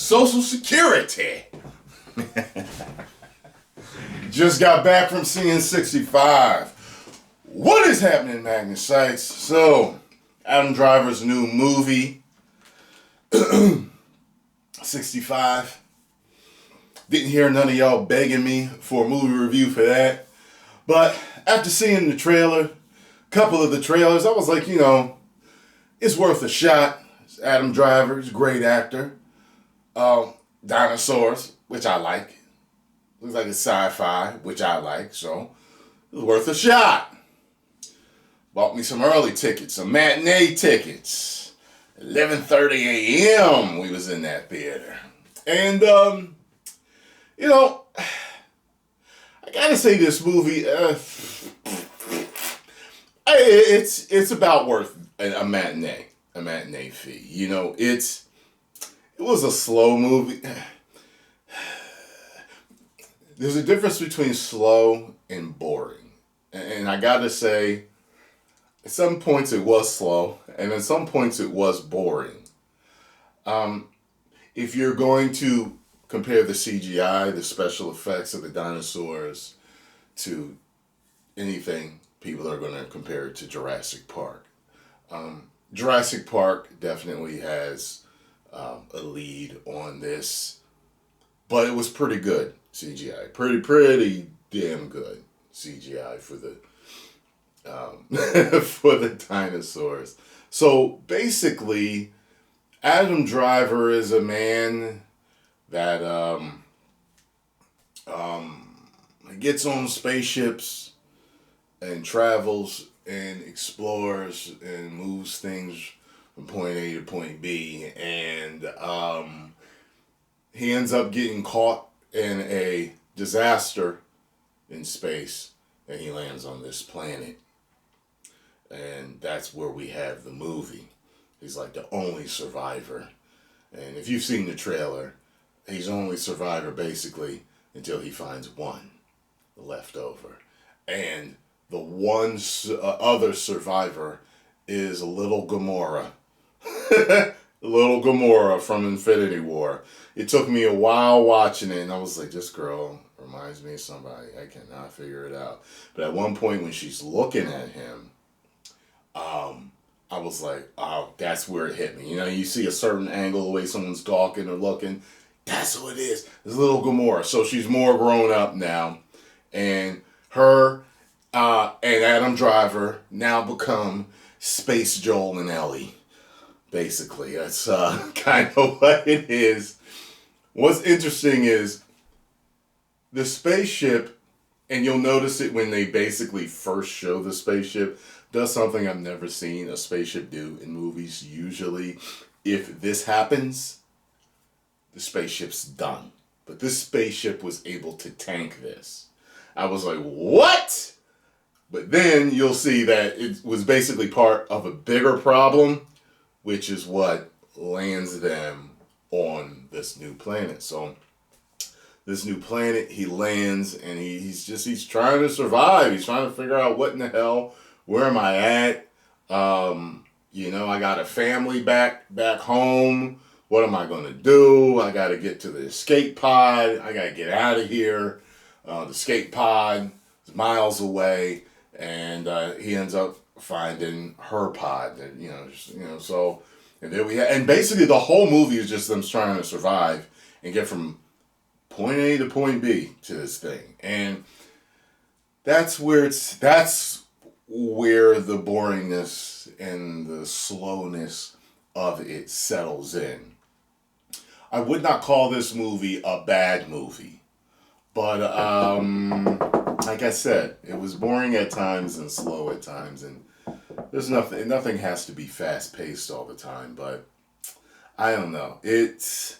Social Security. Just got back from seeing 65. What is happening, Magnus sites? So, Adam Driver's new movie, 65. Didn't hear none of y'all begging me for a movie review for that. But after seeing the trailer, couple of the trailers, I was like, it's worth a shot. It's Adam Driver, he's a great actor. Dinosaurs, which I like. Looks like it's sci-fi, which I like, so it was worth a shot. Bought me some early tickets, some matinee tickets. 11:30 a.m. we was in that theater. And, I gotta say this movie, it's about worth a matinee fee. It was a slow movie. There's a difference between slow and boring. And I gotta say, at some points it was slow, and at some points it was boring. If you're going to compare the CGI, the special effects of the dinosaurs, to anything, people are going to compare it to Jurassic Park. Jurassic Park definitely has a lead on this, but it was pretty good CGI. Pretty damn good CGI for the for the dinosaurs. So basically, Adam Driver is a man that gets on spaceships and travels and explores and moves things from point A to point B, and he ends up getting caught in a disaster in space, and he lands on this planet. And that's where we have the movie. He's like the only survivor. And if you've seen the trailer, he's only survivor basically until he finds one left over. And the one other survivor is a little Gamora. Little Gamora from Infinity War. It took me a while watching it, and I was like, this girl reminds me of somebody. I cannot figure it out. But at one point when she's looking at him, I was like, oh, that's where it hit me. You see a certain angle, the way someone's talking or looking. That's who it is. It's little Gamora. So she's more grown up now. And her and Adam Driver now become Space Joel and Ellie. Basically, that's kind of what it is. What's interesting is the spaceship, and you'll notice it when they basically first show the spaceship, does something I've never seen a spaceship do in movies. Usually, if this happens, the spaceship's done. But this spaceship was able to tank this. I was like, what? But then you'll see that it was basically part of a bigger problem, which is what lands them on this new planet. So this new planet, he lands, and he's trying to survive. He's trying to figure out what in the hell, where am I at? I got a family back home. What am I going to do? I got to get to the escape pod. I got to get out of here. The escape pod is miles away, and he ends up finding her pod. So, and there we have, and basically the whole movie is just them trying to survive and get from point A to point B to this thing, and that's where the boringness and the slowness of it settles in. I would not call this movie a bad movie, but like I said, it was boring at times and slow at times, and there's nothing has to be fast paced all the time. But I don't know. It's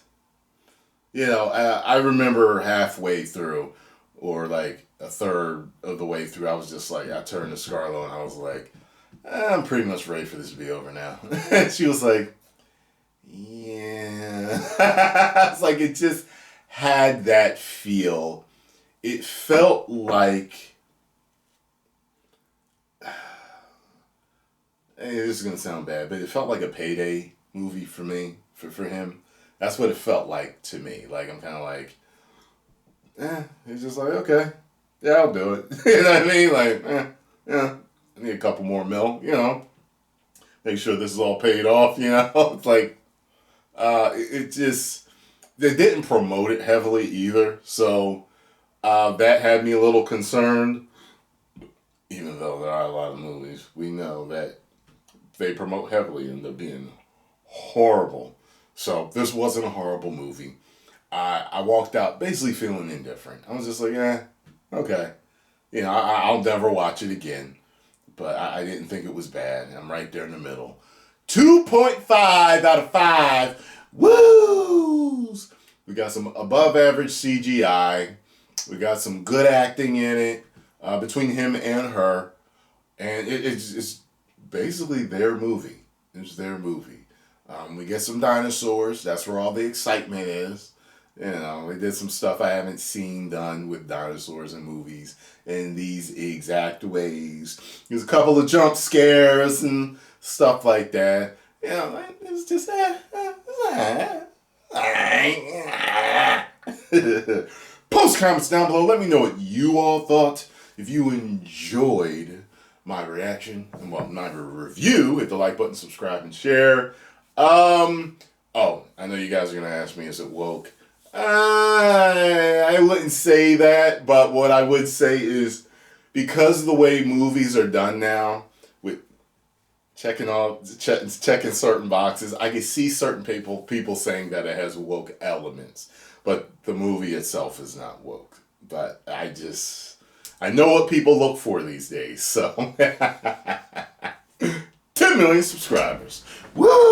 I remember halfway through, or like a third of the way through, I was just like, I turned to Scarlett and I was like, I'm pretty much ready for this to be over now. And she was like, yeah. It's like, it just had that feel. It felt like, this is going to sound bad, but it felt like a Payday movie for me, for him. That's what it felt like to me. Like, I'm kind of like, he's just like, okay, yeah, I'll do it. You know what I mean? Like, yeah, I need a couple more mil, you know, make sure this is all paid off, you know? It's like, it just, they didn't promote it heavily either, so that had me a little concerned. Even though there are a lot of movies we know that they promote heavily end up being horrible. So this wasn't a horrible movie. I walked out basically feeling indifferent. I was just like, okay. You know, I'll never watch it again. But I didn't think it was bad. I'm right there in the middle. 2.5 out of 5. Woos! We got some above average CGI. We got some good acting in it between him and her. And it's basically their movie. It's their movie. We get some dinosaurs. That's where all the excitement is. You know, they did some stuff I haven't seen done with dinosaurs in movies in these exact ways. There's a couple of jump scares and stuff like that. You know, it's just, Post comments down below. Let me know what you all thought. If you enjoyed my reaction and my review, hit the like button, subscribe, and share. Oh, I know you guys are gonna ask me, is it woke? I wouldn't say that, but what I would say is because of the way movies are done now, with checking certain boxes, I can see certain people saying that it has woke elements, but the movie itself is not woke. But I know what people look for these days, so 10 million subscribers. Woo!